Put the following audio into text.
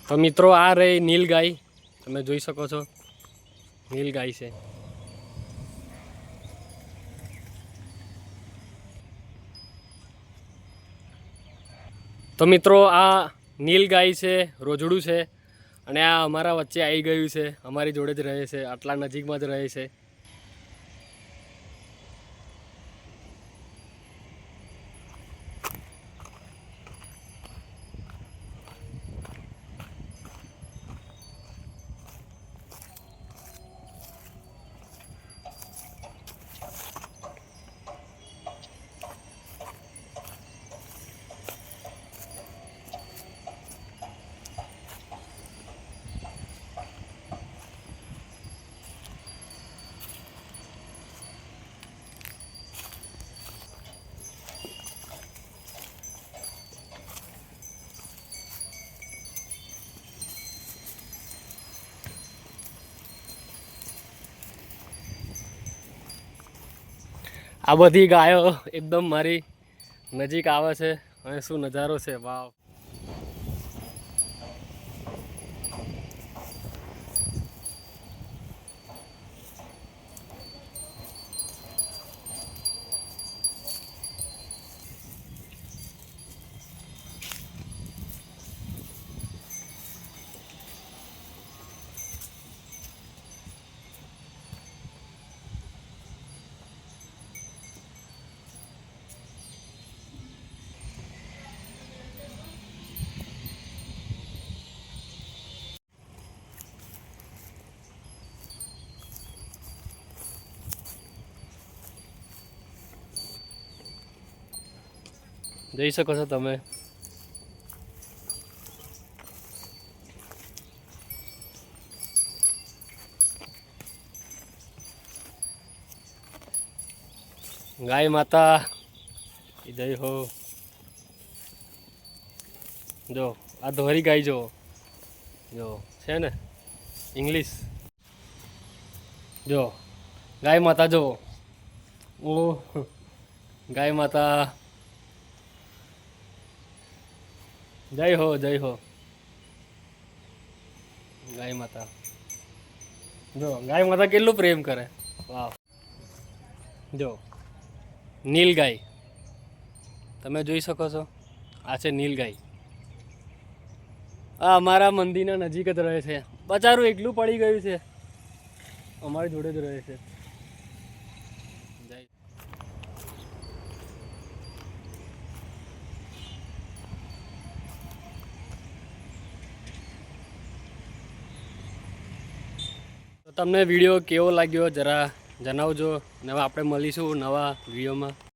તો મિત્રો આ રહી નીલ ગાય, તમે જોઈ શકો છો નીલ ગાય છે. તો મિત્રો આ નીલ ગાય છે, રોજડું છે, અને આ અમારા વચ્ચે આવી ગયું છે, અમારી જોડે જ રહે છે, આટલા નજીકમાં જ રહે છે. આ બધી ગાયો એકદમ મારી નજીક આવે છે અને શું નજારો છે, વાવ. જોઈ શકો છો તમે. ગાય માતા જય હો. જો આ ધોરી ગાય જો છે ને ઇંગ્લિશ. જો ગાય માતા જો, ઓ ગાય માતા જય હો ગાય માતા. જો ગાય માતા કેટલું પ્રેમ કરે, વાહ. જો નીલ ગાય તમે જોઈ શકો છો, આ છે નીલ ગાય. આ અમારા મંદિરના નજીક જ રહે છે, બચારું એકલું પડી ગયું છે, અમારી જોડે જ રહે છે. તો તમને વિડીયો કેવો લાગ્યો જરા જણાવજો, અને આપણે મળીશું નવા વિડીયોમાં.